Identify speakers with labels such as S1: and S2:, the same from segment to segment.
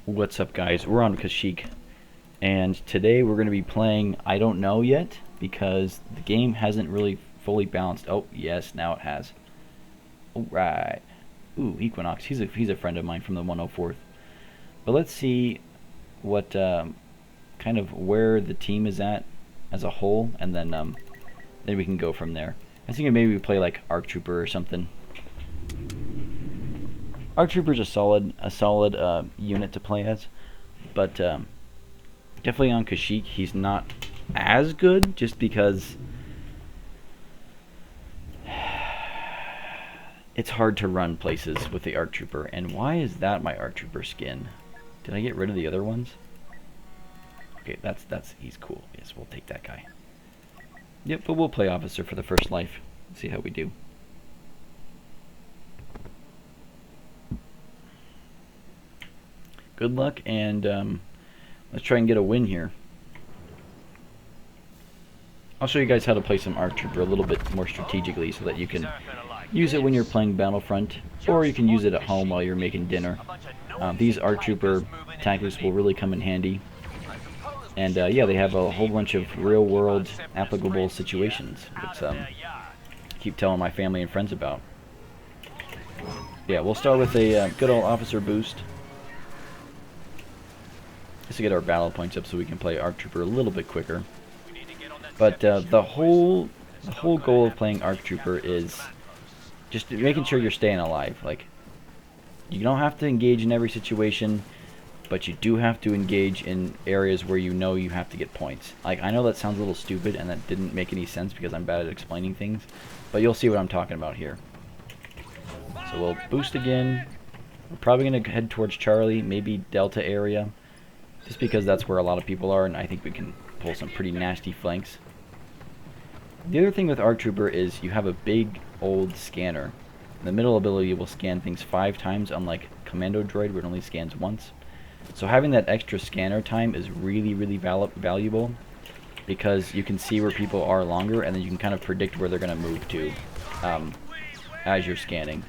S1: What's up, guys? We're on Kashyyyk, and today we're going to be playing I don't know yet because the game hasn't really fully balanced. Oh, yes, now it has. Alright. Ooh, Equinox. He's a friend of mine from the 104th. But let's see what kind of where the team is at as a whole, and then we can go from there. I was thinking maybe we play like Arc Trooper or something. Arc Trooper's a solid unit to play as, but definitely on Kashyyyk he's not as good just because it's hard to run places with the Arc Trooper. And why is that my Arc Trooper skin? Did I get rid of the other ones? Okay, he's cool. Yes, we'll take that guy. Yep, but we'll play Officer for the first life. See how we do. Good luck, and let's try and get a win here. I'll show you guys how to play some Arc Trooper a little bit more strategically so that you can use it when you're playing Battlefront, or you can use it at home while you're making dinner. These Arc Trooper tactics will really come in handy. And yeah, they have a whole bunch of real-world applicable situations, which I keep telling my family and friends about. Yeah, we'll start with a good old Officer boost, just to get our battle points up so we can play Arc Trooper a little bit quicker. But the whole goal of playing Arc Trooper is just making sure you're staying alive. Like, you don't have to engage in every situation, but you do have to engage in areas where you know you have to get points. Like, I know that sounds a little stupid and that didn't make any sense because I'm bad at explaining things, but you'll see what I'm talking about here. So we'll boost again. We're probably going to head towards Charlie, maybe Delta area, just because that's where a lot of people are, and I think we can pull some pretty nasty flanks. The other thing with Arc Trooper is you have a big old scanner. The middle ability will scan things 5 times, unlike Commando Droid where it only scans once. So having that extra scanner time is really valuable, because you can see where people are longer, and then you can kind of predict where they're going to move to as you're scanning.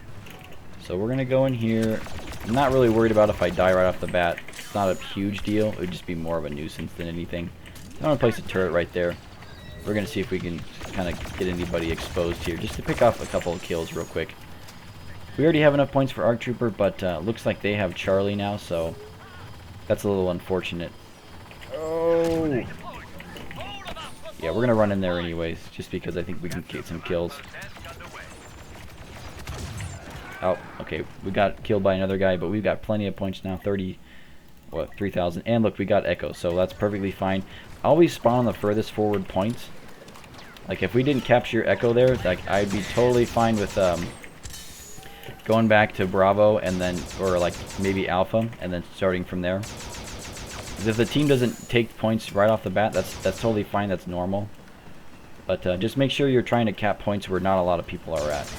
S1: So we're going to go in here. I'm not really worried about if I die right off the bat. It's not a huge deal. It would just be more of a nuisance than anything. I'm going to place a turret right there. We're going to see if we can kind of get anybody exposed here, just to pick off a couple of kills real quick. We already have enough points for Arc Trooper, but looks like they have Charlie now, so that's a little unfortunate. Oh! Yeah, we're going to run in there anyways, just because I think we can get some kills. Oh, okay, we got killed by another guy, but we've got plenty of points now, 3,000. And look, we got Echo, so that's perfectly fine. Always spawn on the furthest forward points. Like, if we didn't capture Echo there, like, I'd be totally fine with going back to Bravo, and then, or like maybe Alpha, and then starting from there. If the team doesn't take points right off the bat, that's totally fine, that's normal. But just make sure you're trying to cap points where not a lot of people are at.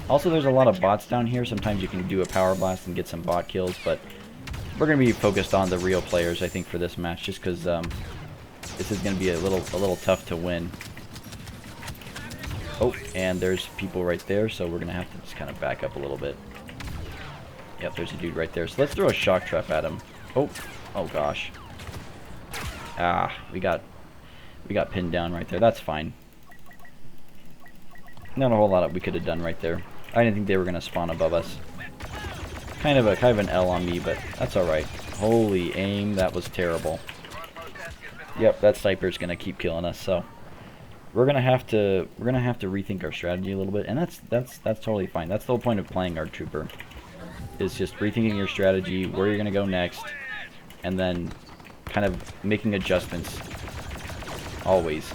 S1: Also, there's a lot of bots down here. Sometimes you can do a power blast and get some bot kills, but we're going to be focused on the real players, I think, for this match, just because this is going to be a little tough to win. Oh, and there's people right there, so we're going to have to just kind of back up a little bit. Yep, there's a dude right there. So let's throw a shock trap at him. Oh gosh. Ah, we got pinned down right there. That's fine. Not a whole lot we could have done right there. I didn't think they were going to spawn above us. Kind of an L on me, but that's alright. Holy aim, that was terrible. Yep, that sniper's going to keep killing us, so we're gonna have to rethink our strategy a little bit, and that's totally fine. That's the whole point of playing Arc Trooper, is just rethinking your strategy, where you're gonna go next, and then kind of making adjustments always,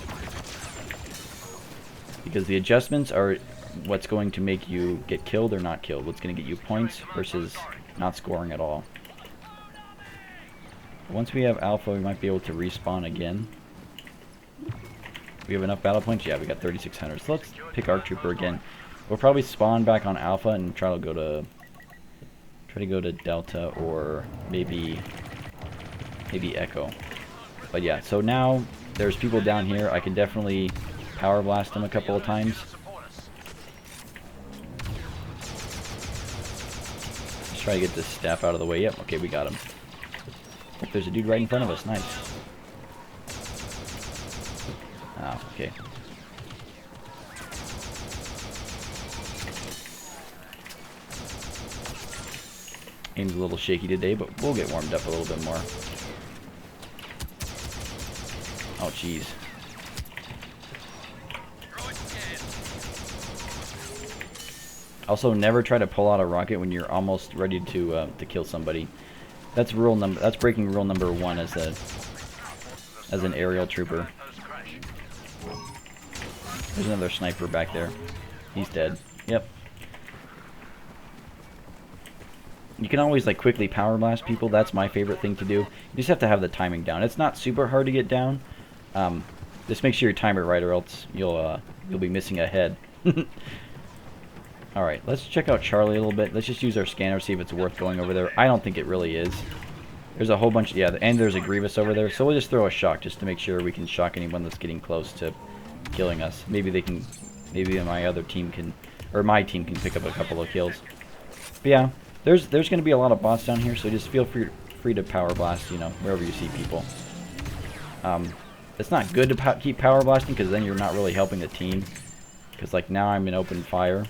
S1: because the adjustments are what's going to make you get killed or not killed, what's going to get you points versus not scoring at all. Once we have Alpha, we might be able to respawn again. We have enough battle points? Yeah, we got 3,600. So let's pick Arc Trooper again. We'll probably spawn back on Alpha and try to go to Delta, or maybe Echo. But yeah, so now there's people down here. I can definitely power blast them a couple of times. try to get this staff out of the way. Yep, okay, we got him. Oh, there's a dude right in front of us. Nice. Ah, okay. Aim's a little shaky today, but we'll get warmed up a little bit more. Oh, jeez. Also, never try to pull out a rocket when you're almost ready to kill somebody. That's breaking rule number 1 as an aerial trooper. There's another sniper back there. He's dead. Yep. You can always like quickly power blast people. That's my favorite thing to do. You just have to have the timing down. It's not super hard to get down. Just make sure you time it right, or else you'll be missing a head. All right, let's check out Charlie a little bit. Let's just use our scanner, see if it's worth going over there. I don't think it really is. There's a whole bunch of, yeah, and there's a Grievous over there. So we'll just throw a shock just to make sure we can shock anyone that's getting close to killing us. Maybe they can, maybe my other team can, or my team can pick up a couple of kills. But yeah, there's going to be a lot of bots down here, so just feel free to power blast, you know, wherever you see people. It's not good to keep power blasting, because then you're not really helping the team. Because like now I'm in open fire.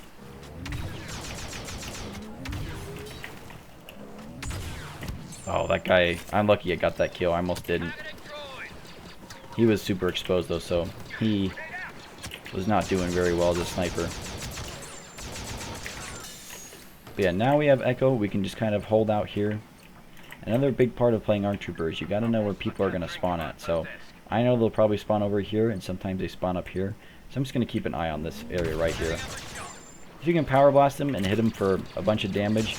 S1: Oh, that guy, I'm lucky I got that kill. I almost didn't. He was super exposed though, so he was not doing very well as a sniper. But yeah, now we have Echo. We can just kind of hold out here. Another big part of playing ARC Trooper is you got to know where people are going to spawn at. So I know they'll probably spawn over here, and sometimes they spawn up here. So I'm just going to keep an eye on this area right here. If you can power blast them and hit them for a bunch of damage,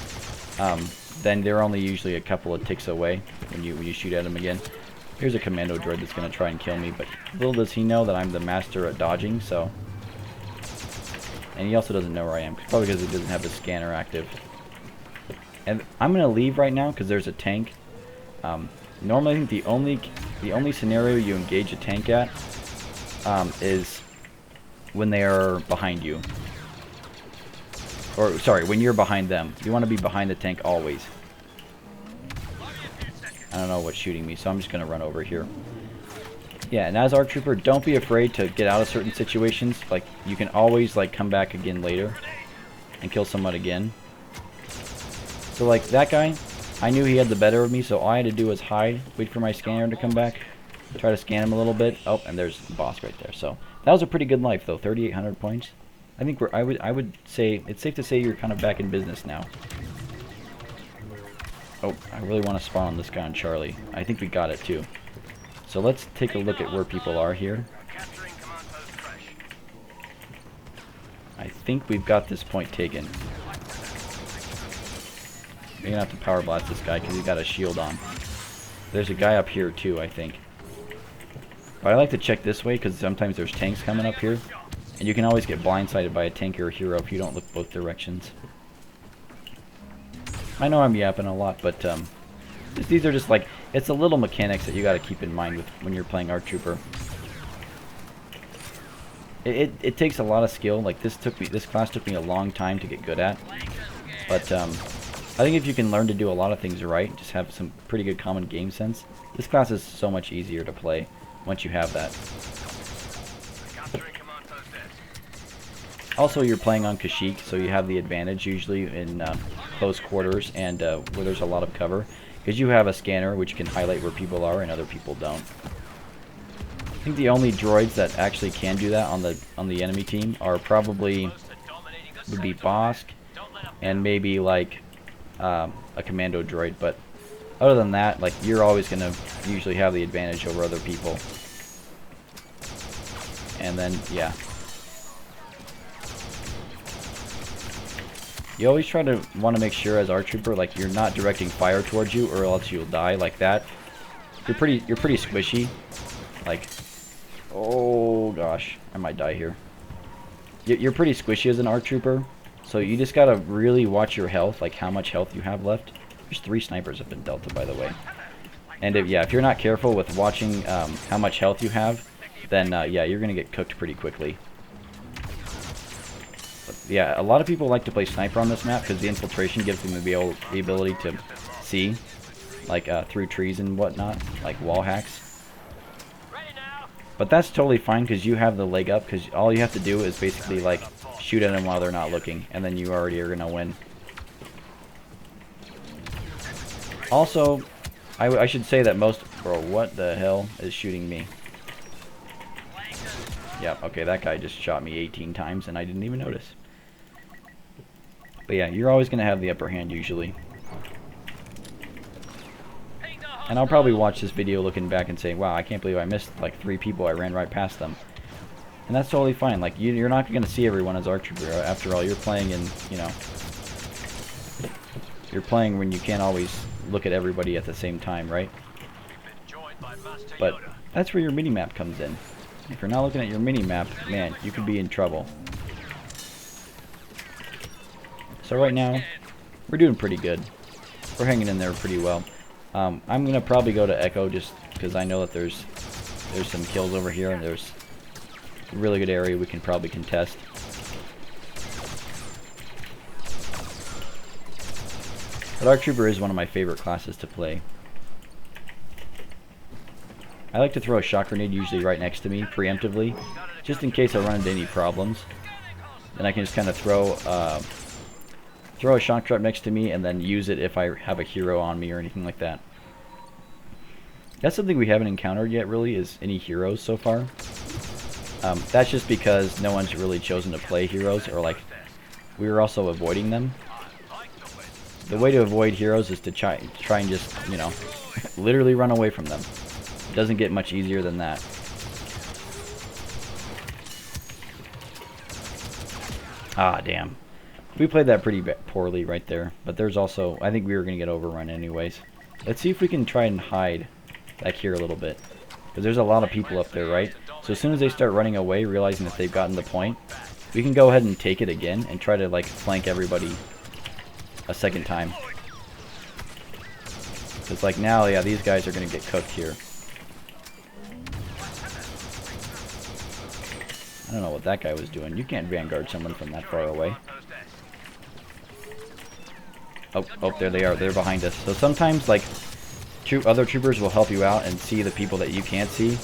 S1: then they're only usually a couple of ticks away when you shoot at them again. Here's a commando droid that's going to try and kill me, but little does he know that I'm the master at dodging, so... And he also doesn't know where I am, probably because he doesn't have the scanner active. And I'm going to leave right now because there's a tank. Normally, I think the only scenario you engage a tank at is when they are behind you. Or, sorry, when you're behind them. You want to be behind the tank always. I don't know what's shooting me, so I'm just going to run over here. Yeah, and as ARC Trooper, don't be afraid to get out of certain situations. Like, you can always, like, come back again later and kill someone again. So, like, that guy, I knew he had the better of me, so all I had to do was hide, wait for my scanner to come back, try to scan him a little bit. Oh, and there's the boss right there. So, that was a pretty good life, though. 3,800 points. I think I would say, it's safe to say you're kind of back in business now. Oh, I really want to spawn on this guy on Charlie. I think we got it, too. So let's take a look at where people are here. I think we've got this point taken. We're gonna have to power blast this guy because he's got a shield on. There's a guy up here too, I think. But I like to check this way because sometimes there's tanks coming up here. And you can always get blindsided by a tank or a hero if you don't look both directions. I know I'm yapping a lot, but these are just like, it's the little mechanics that you got to keep in mind with when you're playing ARC Trooper. It takes a lot of skill. Like this class took me a long time to get good at. But I think if you can learn to do a lot of things right, just have some pretty good common game sense, this class is so much easier to play once you have that. Also, you're playing on Kashyyyk, so you have the advantage usually in close quarters and where there's a lot of cover, because you have a scanner which can highlight where people are and other people don't. I think the only droids that actually can do that on the enemy team are probably would be Bosk and maybe like a commando droid, but other than that, like, you're always gonna usually have the advantage over other people. And then yeah. You always try to want to make sure as ARC Trooper, like, you're not directing fire towards you or else you'll die like that. You're pretty squishy. Like, oh gosh, I might die here. You're pretty squishy as an ARC Trooper, so you just gotta really watch your health, like how much health you have left. There's 3 snipers up in Delta, by the way. And if you're not careful with watching how much health you have, then yeah, you're gonna get cooked pretty quickly. But Yeah, a lot of people like to play sniper on this map because the infiltration gives them the ability to see, like through trees and whatnot, like wall hacks. But that's totally fine because you have the leg up, because all you have to do is basically like shoot at them while they're not looking, and then you already are gonna win. Also, I should say that most... Bro, what the hell is shooting me? Yeah, okay, that guy just shot me 18 times and I didn't even notice. But yeah, you're always going to have the upper hand usually. And I'll probably watch this video looking back and say, wow, I can't believe I missed like 3 people. I ran right past them. And that's totally fine. Like, you're not going to see everyone as Archer Trooper. After all, you're playing in, you know... You're playing when you can't always look at everybody at the same time, right? But that's where your minimap comes in. If you're not looking at your minimap, man, you could be in trouble. So right now, we're doing pretty good. We're hanging in there pretty well. I'm gonna probably go to Echo just because I know that there's some kills over here and there's a really good area we can probably contest. But Arc Trooper is one of my favorite classes to play. I like to throw a shock grenade usually right next to me, preemptively, just in case I run into any problems. Then I can just kind of throw a shock trap next to me and then use it if I have a hero on me or anything like that. That's something we haven't encountered yet, really, is any heroes so far. That's just because no one's really chosen to play heroes, or like, we were also avoiding them. The way to avoid heroes is to try and just, you know, literally run away from them. It doesn't get much easier than that. Ah, damn. We played that pretty poorly right there. But there's also... I think we were going to get overrun anyways. Let's see if we can try and hide back here a little bit. Because there's a lot of people up there, right? So as soon as they start running away, realizing that they've gotten the point, we can go ahead and take it again and try to, like, flank everybody a second time. Because, like, now, yeah, these guys are going to get cooked here. I don't know what that guy was doing. You can't vanguard someone from that far away. Oh, there they are. They're behind us. So sometimes, like, other troopers will help you out and see the people that you can't see.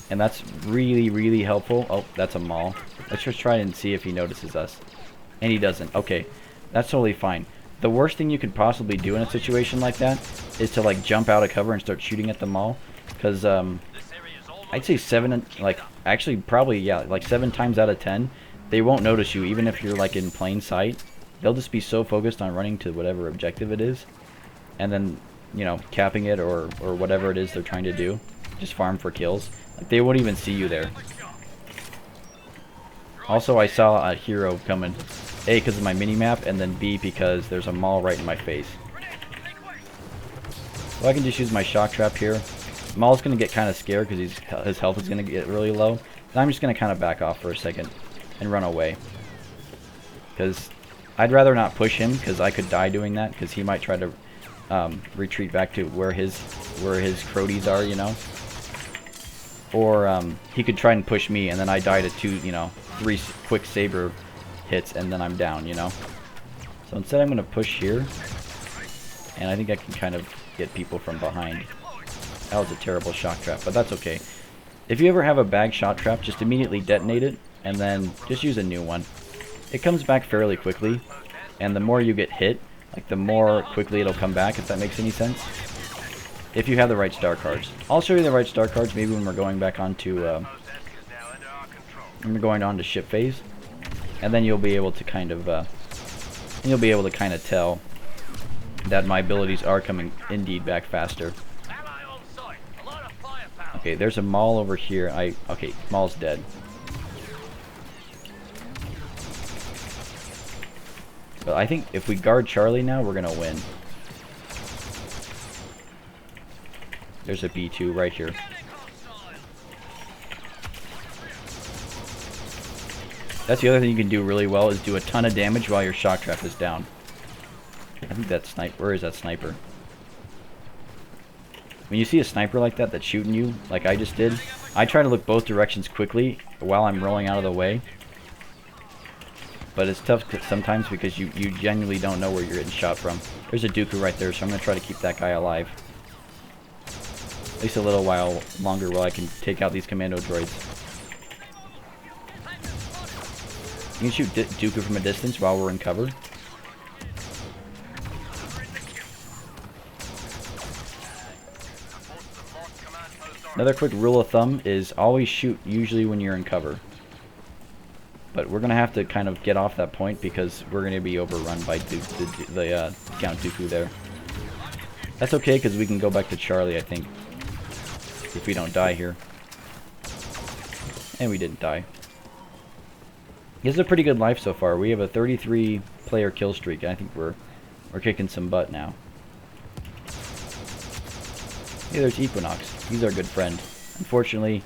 S1: And that's really, really helpful. Oh, that's a Maul. Let's just try and see if he notices us. And he doesn't. Okay, that's totally fine. The worst thing you could possibly do in a situation like that is to, like, jump out of cover and start shooting at the Maul. Because, I'd say 7, like, actually probably, yeah, like 7 times out of 10, they won't notice you, even if you're, like, in plain sight. They'll just be so focused on running to whatever objective it is, and then, you know, capping it or whatever it is they're trying to do. Just farm for kills. Like, they won't even see you there. Also, I saw a hero coming. A, because of my mini-map, and then B, because there's a Maul right in my face. So I can just use my shock trap here. Maul's going to get kind of scared because his health is going to get really low. And I'm just going to kind of back off for a second and run away. Because I'd rather not push him, because I could die doing that, because he might try to retreat back to where his cronies are, you know. Or he could try and push me, and then I die to 3 quick saber hits, and then I'm down, you know. So instead I'm going to push here, and I think I can kind of get people from behind. That was a terrible shock trap, but that's okay. If you ever have a bag shot trap, just immediately detonate it, and then just use a new one. It comes back fairly quickly, and the more you get hit, like, the more quickly it'll come back, if that makes any sense. If you have the right star cards. I'll show you the right star cards maybe when we're going back onto ship phase, and then you'll be able to kind of tell that my abilities are coming indeed back faster. Okay, there's a Maul over here. Okay, Maul's dead. But I think if we guard Charlie now, we're gonna win. There's a B2 right here. That's the other thing you can do really well, is do a ton of damage while your shock trap is down. I think that sniper. Where is that sniper? When you see a sniper like that that's shooting you, like I just did, I try to look both directions quickly while I'm rolling out of the way. But it's tough sometimes because you genuinely don't know where you're getting shot from. There's a Dooku right there, so I'm going to try to keep that guy alive. At least a little while longer while I can take out these commando droids. You can shoot Dooku from a distance while we're in cover. Another quick rule of thumb is always shoot usually when you're in cover. But we're going to have to kind of get off that point because we're going to be overrun by the Count Dooku there. That's okay because we can go back to Charlie, I think, if we don't die here. And we didn't die. This is a pretty good life so far. We have a 33 player kill streak, and I think we're kicking some butt now. Hey, there's Equinox. He's our good friend. Unfortunately,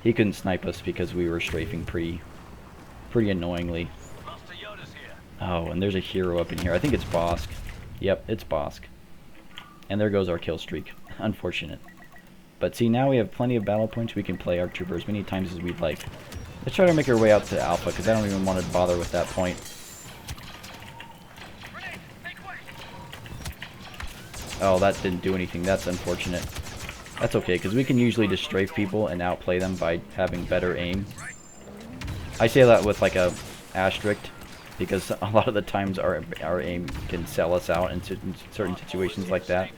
S1: he couldn't snipe us because we were strafing pretty annoyingly. Oh, and there's a hero up in here. I think it's Bosk. Yep, it's Bosk. And there goes our kill streak. Unfortunate. But see, now we have plenty of battle points. We can play ARC Trooper as many times as we'd like. Let's try to make our way out to Alpha, because I don't even want to bother with that point. Oh, that didn't do anything. That's unfortunate. That's okay, because we can usually just strafe people and outplay them by having better aim. I say that with like a asterisk, because a lot of the times our aim can sell us out in certain situations like that.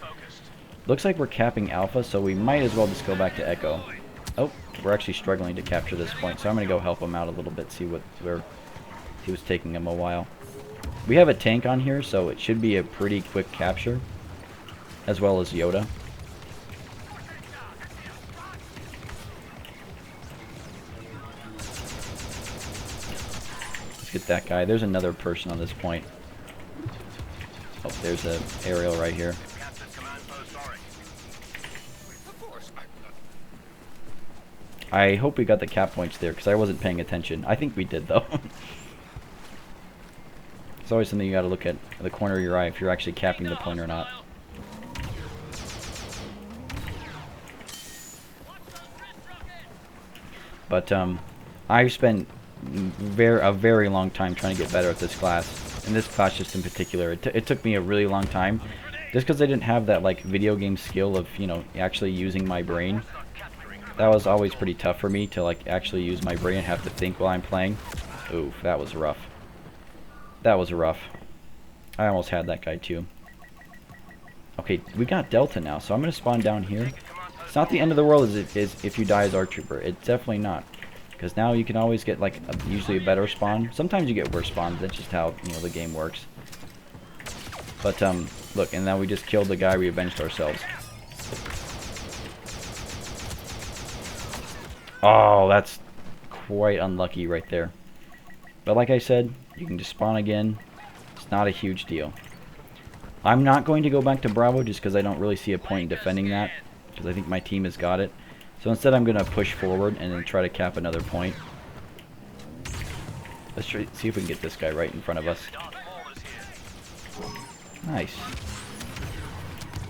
S1: Looks like we're capping Alpha, so we might as well just go back to Echo. Oh, we're actually struggling to capture this point, so I'm going to go help him out a little bit, see where he was taking him a while. We have a tank on here, so it should be a pretty quick capture, as well as Yoda. Let's get that guy. There's another person on this point. Oh, there's an aerial right here. I hope we got the cap points there, because I wasn't paying attention. I think we did, though. It's always something you gotta look at the corner of your eye if you're actually capping the point or not. But, I've spent a very long time trying to get better at this class. And this class just in particular. It took me a really long time. Just because I didn't have that, like, video game skill of, you know, actually using my brain. That was always pretty tough for me to, like, actually use my brain and have to think while I'm playing. Oof, that was rough. That was rough. I almost had that guy, too. Okay, we got Delta now, so I'm going to spawn down here. It's not the end of the world as it is if you die as ARC Trooper. It's definitely not. Because now you can always get, like, usually a better spawn. Sometimes you get worse spawns. That's just how, you know, the game works. But, look, and now we just killed the guy we avenged ourselves. Oh, that's quite unlucky right there. But like I said, you can just spawn again. It's not a huge deal. I'm not going to go back to Bravo just because I don't really see a point in defending that. Because I think my team has got it. So instead I'm going to push forward and then try to cap another point. Let's see if we can get this guy right in front of us. Nice.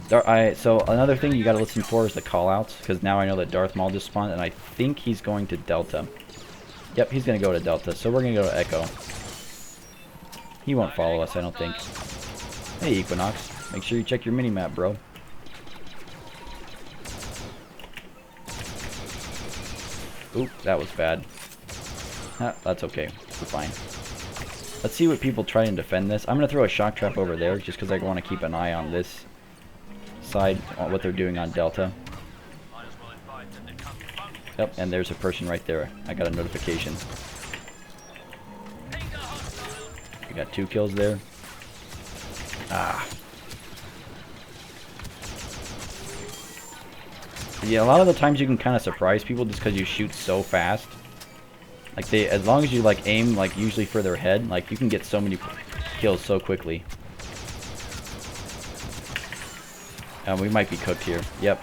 S1: So another thing you gotta listen for is the callouts, because now I know that Darth Maul just spawned, and I think he's going to Delta. Yep, he's gonna go to Delta, so we're gonna go to Echo. He won't follow us, I don't think. Hey, Equinox, make sure you check your mini-map, bro. Oop, that was bad. That's okay, we're fine. Let's see what people try and defend this. I'm gonna throw a shock trap over there, just because I want to keep an eye on this side, on what they're doing on Delta. Yep, and there's a person right there. I got a notification. We got 2 kills there. Ah. Yeah, a lot of the times you can kind of surprise people just because you shoot so fast. Like, as long as you, like, aim, like, usually for their head, like, you can get so many kills so quickly. We might be cooked here. Yep.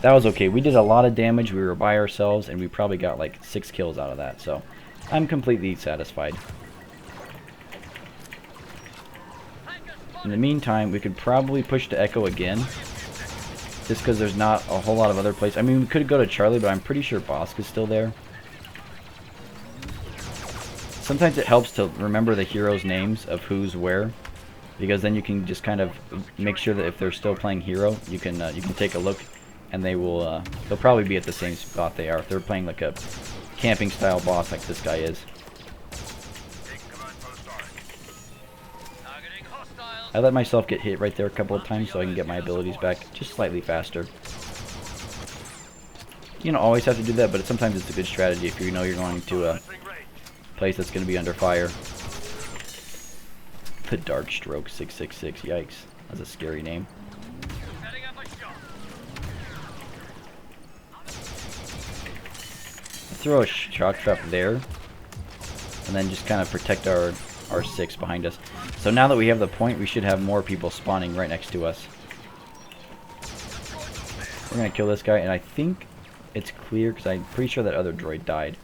S1: That was okay. We did a lot of damage. We were by ourselves, and we probably got, like, 6 kills out of that. So, I'm completely satisfied. In the meantime, we could probably push to Echo again. Just because there's not a whole lot of other places. I mean, we could go to Charlie, but I'm pretty sure Bosk is still there. Sometimes it helps to remember the heroes' names of who's where, because then you can just kind of make sure that if they're still playing hero, you can take a look, and they'll probably be at the same spot they are if they're playing like a camping style boss like this guy is. I let myself get hit right there a couple of times so I can get my abilities back just slightly faster. You don't always have to do that, but sometimes it's a good strategy if you know you're going to a place that's going to be under fire. The Dark Stroke 666, yikes. That's a scary name. Throw a shock trap there, and then just kind of protect our 6 behind us. So now that we have the point, we should have more people spawning right next to us. We're going to kill this guy, and I think it's clear because I'm pretty sure that other droid died.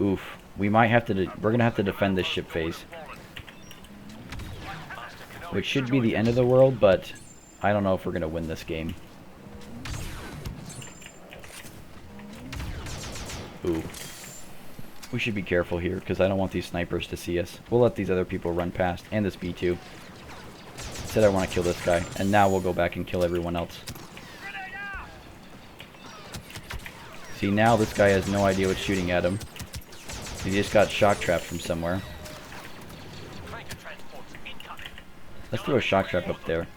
S1: Oof. We might have to, we're going to have to defend this ship phase, which should be the end of the world, but I don't know if we're going to win this game. Ooh. We should be careful here, because I don't want these snipers to see us. We'll let these other people run past, and this B2. Said I want to kill this guy, and now we'll go back and kill everyone else. See, now this guy has no idea what's shooting at him. He just got shock trapped from somewhere. Let's throw a shock trap up there.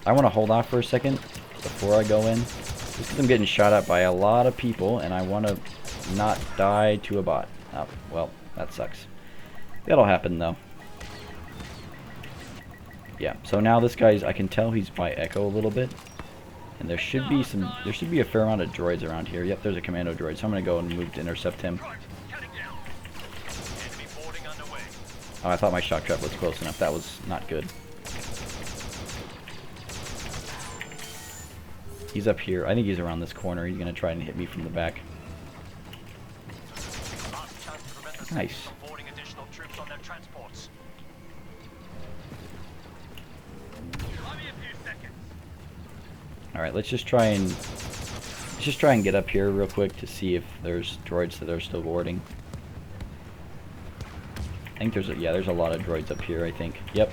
S1: I want to hold off for a second before I go in, just because I'm getting shot at by a lot of people, and I want to not die to a bot. Oh, well, that sucks. That'll happen, though. Yeah, so now this guy's, I can tell he's by Echo a little bit. And there should be a fair amount of droids around here. Yep, there's a commando droid, so I'm going to go and move to intercept him. Oh, I thought my shock trap was close enough. That was not good. He's up here. I think he's around this corner. He's going to try and hit me from the back. Nice. Alright, let's just try and get up here real quick to see if there's droids that are still boarding. I think there's a lot of droids up here, I think. Yep.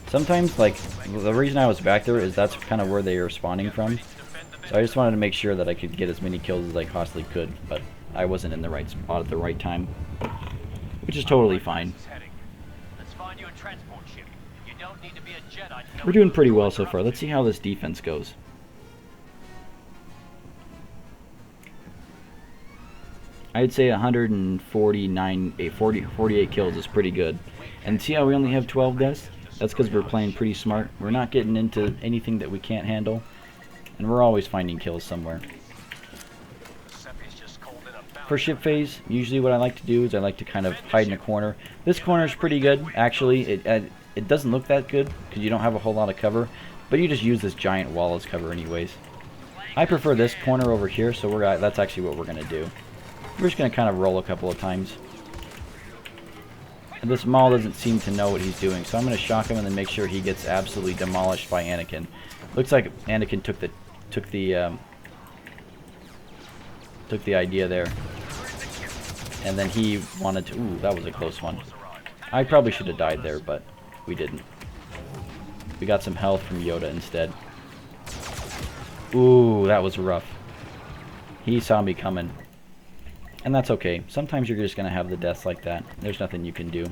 S1: Sometimes, like, the reason I was back there is that's kind of where they were spawning from. So I just wanted to make sure that I could get as many kills as I possibly could, but I wasn't in the right spot at the right time, which is totally fine. We're doing pretty well so far. Let's see how this defense goes. I'd say 48 kills is pretty good. And see how we only have 12 deaths? That's because we're playing pretty smart. We're not getting into anything that we can't handle. And we're always finding kills somewhere. For ship phase, usually what I like to do is I like to kind of hide in a corner. This corner is pretty good, actually. It doesn't look that good because you don't have a whole lot of cover, but you just use this giant wall as cover anyways. I prefer this corner over here, so that's actually what we're going to do. We're just going to kind of roll a couple of times. And this Maul doesn't seem to know what he's doing, so I'm going to shock him and then make sure he gets absolutely demolished by Anakin. Looks like Anakin took the idea there. And then he wanted to... Ooh, that was a close one. I probably should have died there, but we didn't. We got some health from Yoda instead. Ooh, that was rough. He saw me coming. And that's okay. Sometimes you're just going to have the deaths like that. There's nothing you can do.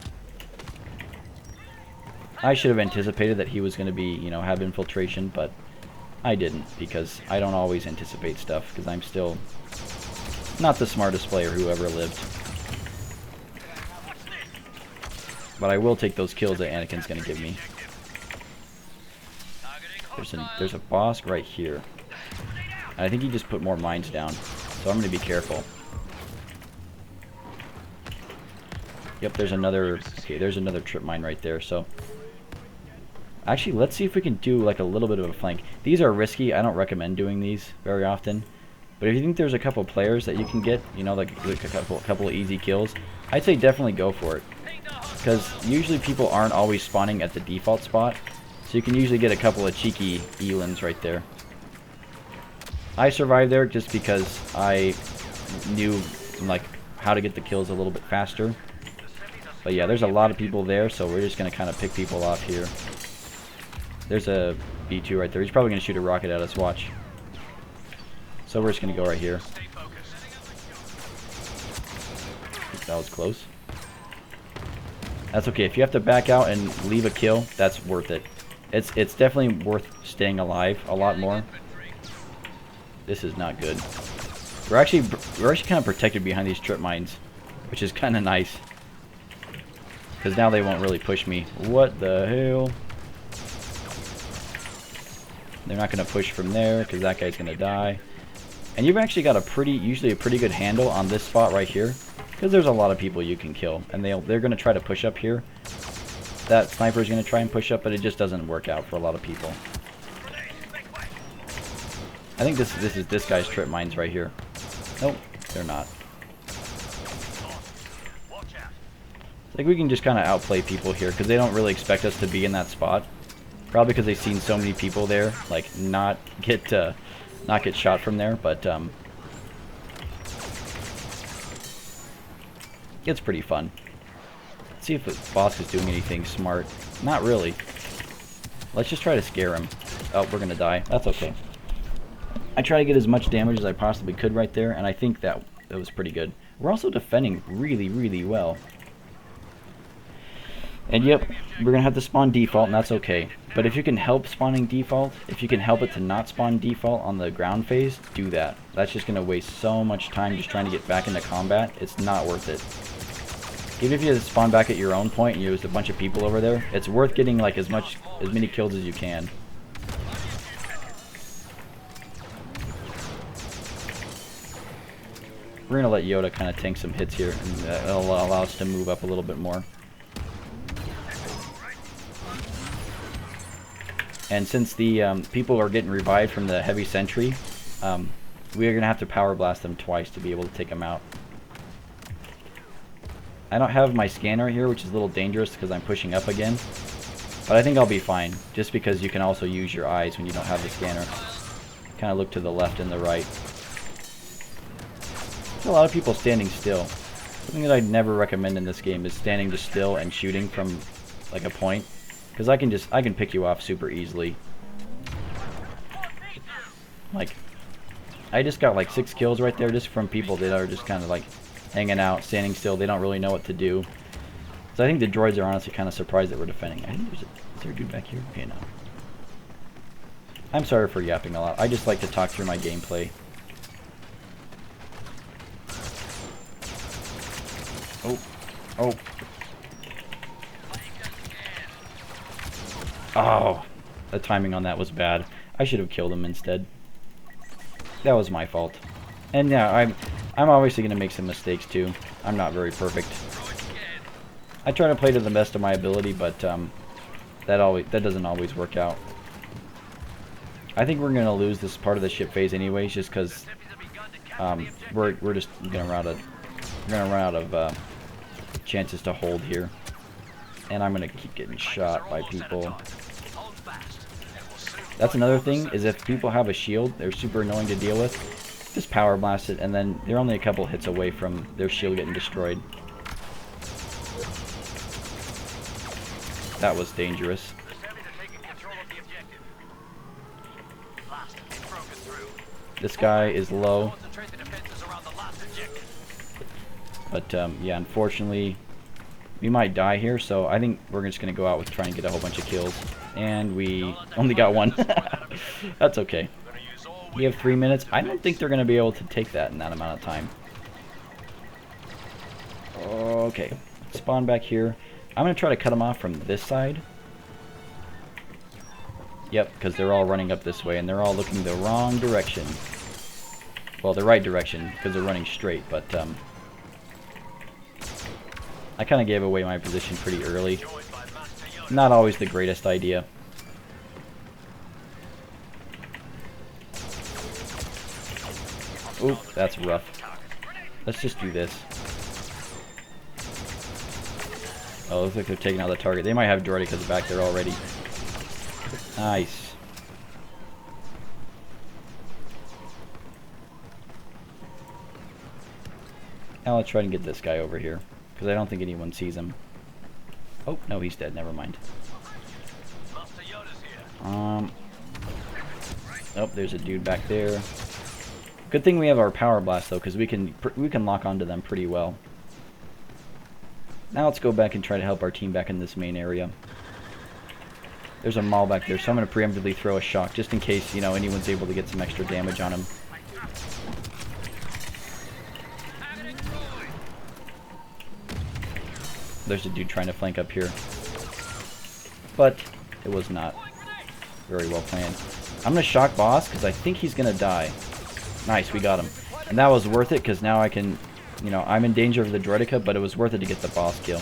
S1: I should have anticipated that he was going to be, have infiltration, but I didn't, because I don't always anticipate stuff, because I'm still not the smartest player who ever lived. But I will take those kills that Anakin's going to give me. There's a boss right here. And I think he just put more mines down, so I'm going to be careful. Yep, there's another trip mine right there, so... Actually, let's see if we can do like a little bit of a flank. These are risky. I don't recommend doing these very often. But if you think there's a couple players that you can get, like a couple of easy kills, I'd say definitely go for it. Because usually people aren't always spawning at the default spot, so you can usually get a couple of cheeky Elans right there. I survived there just because I knew, like, how to get the kills a little bit faster. But yeah, there's a lot of people there, so we're just going to kind of pick people off here. There's a B2 right there. He's probably going to shoot a rocket at us, watch. So we're just going to go right here. That was close. That's okay. If you have to back out and leave a kill, that's worth it. It's definitely worth staying alive a lot more. This is not good. We're actually kind of protected behind these trip mines, which is kind of nice. Because now they won't really push me. What the hell? They're not going to push from there because that guy's going to die. And you've actually got usually a pretty good handle on this spot right here. Because there's a lot of people you can kill. And they're going to try to push up here. That sniper is going to try and push up, but it just doesn't work out for a lot of people. I think this is this guy's trip mines right here. Nope, they're not. Like we can just kind of outplay people here because they don't really expect us to be in that spot. Probably because they've seen so many people there, like not get shot from there. But it's pretty fun. Let's see if the boss is doing anything smart. Not really. Let's just try to scare him. Oh, we're gonna die. That's okay. I try to get as much damage as I possibly could right there, and I think that was pretty good. We're also defending really, really well. And yep, we're going to have to spawn default, and that's okay. But if you can help spawning default, if you can help it to not spawn default on the ground phase, do that. That's just going to waste so much time just trying to get back into combat. It's not worth it. Even if you spawn back at your own point and there's a bunch of people over there, it's worth getting like as many kills as you can. We're going to let Yoda kind of tank some hits here, and that'll allow us to move up a little bit more. And since the people are getting revived from the heavy sentry, we are going to have to power blast them twice to be able to take them out. I don't have my scanner here, which is a little dangerous because I'm pushing up again. But I think I'll be fine, just because you can also use your eyes when you don't have the scanner. Kind of look to the left and the right. There's a lot of people standing still. Something that I'd never recommend in this game is standing just still and shooting from like a point. Because I can pick you off super easily. Like, I just got like 6 kills right there just from people that are just kind of like hanging out, standing still. They don't really know what to do. So I think the droids are honestly kind of surprised that we're defending. I think is there a dude back here? Okay, no. I'm sorry for yapping a lot. I just like to talk through my gameplay. Oh. Oh. Oh, the timing on that was bad. I should have killed him instead. That was my fault. And yeah, I'm obviously going to make some mistakes too. I'm not very perfect. I try to play to the best of my ability, but that doesn't always work out. I think we're going to lose this part of the ship phase anyways, just because we're just going to run out of chances to hold here. And I'm going to keep getting shot by people. That's another thing, is if people have a shield, they're super annoying to deal with. Just power blast it, and then they're only a couple hits away from their shield getting destroyed. That was dangerous. This guy is low. But yeah, unfortunately, we might die here, so I think we're just going to go out with trying to get a whole bunch of kills. And we only got 1. That's okay. We have 3 minutes. I don't think they're going to be able to take that in that amount of time. Okay. Spawn back here. I'm going to try to cut them off from this side. Yep, because they're all running up this way, and they're all looking the wrong direction. Well, the right direction, because they're running straight, but I kind of gave away my position pretty early. Not always the greatest idea. Oop, that's rough. Let's just do this. Oh, looks like they're taking out the target. They might have droid because back there already. Nice. Now let's try and get this guy over here, because I don't think anyone sees him. Oh, no, he's dead. Never mind. Oh, there's a dude back there. Good thing we have our power blast though, because we can lock onto them pretty well. Now let's go back and try to help our team back in this main area. There's a Maul back there, so I'm going to preemptively throw a shock just in case, you know, anyone's able to get some extra damage on him. There's a dude trying to flank up here, but it was not very well planned. I'm going to shock boss because I think he's going to die. Nice, we got him. And that was worth it because now I can, you know, I'm in danger of the Droideka, but it was worth it to get the boss kill.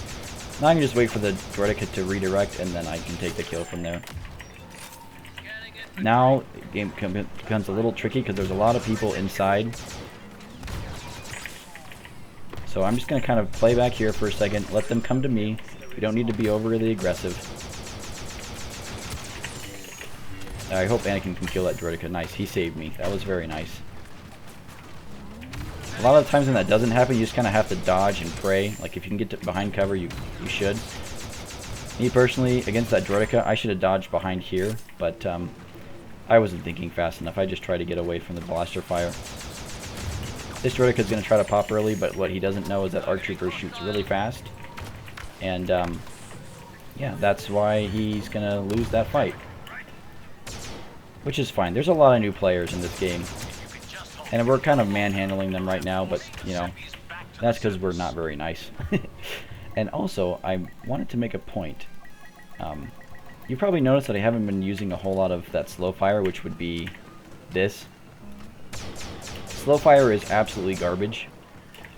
S1: Now I can just wait for the Droideka to redirect and then I can take the kill from there. Now the game becomes a little tricky because there's a lot of people inside. So I'm just going to kind of play back here for a second, let them come to me. We don't need to be overly aggressive. I hope Anakin can kill that Droideka. Nice, he saved me. That was very nice. A lot of times when that doesn't happen, you just kind of have to dodge and pray. Like if you can get to behind cover, you should. Me personally, against that Droideka, I should have dodged behind here, but I wasn't thinking fast enough. I just tried to get away from the blaster fire. This Droideka is going to try to pop early, but what he doesn't know is that ARC Trooper shoots really fast. And yeah, that's why he's going to lose that fight. Which is fine. There's a lot of new players in this game. And we're kind of manhandling them right now, but, you know, that's because we're not very nice. And also, I wanted to make a point. You probably noticed that I haven't been using a whole lot of that slow fire, which would be this. Slow fire is absolutely garbage.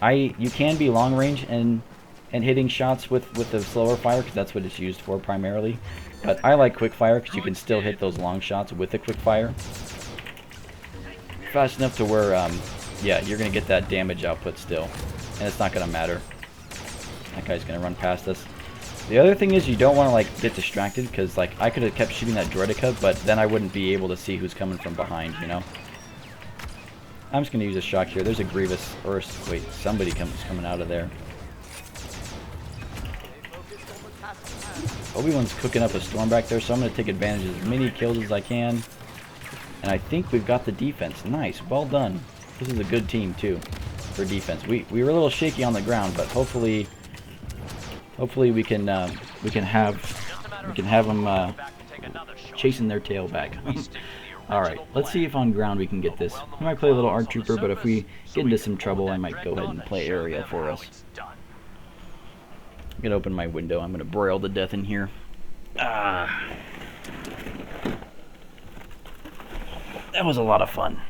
S1: You can be long range and hitting shots with the slower fire, because that's what it's used for primarily. But I like quick fire because you can still hit those long shots with a quick fire. Fast enough to where, yeah, you're going to get that damage output still. And it's not going to matter. That guy's going to run past us. The other thing is you don't want to, like, get distracted because, like, I could have kept shooting that Droideka, but then I wouldn't be able to see who's coming from behind, you know? I'm just going to use a shock here. There's a Grievous, or, wait, somebody coming out of there. Obi-Wan's cooking up a storm back there, so I'm going to take advantage of as many kills as I can. And I think we've got the defense. Nice, well done. This is a good team too for defense. We were a little shaky on the ground, but hopefully we can have them chasing their tail back. All right, let's see if on ground we can get this. We might play a little ARC Trooper, but if we get into some trouble, I might go ahead and play area for us. I'm gonna open my window. I'm gonna broil to death in here. That was a lot of fun.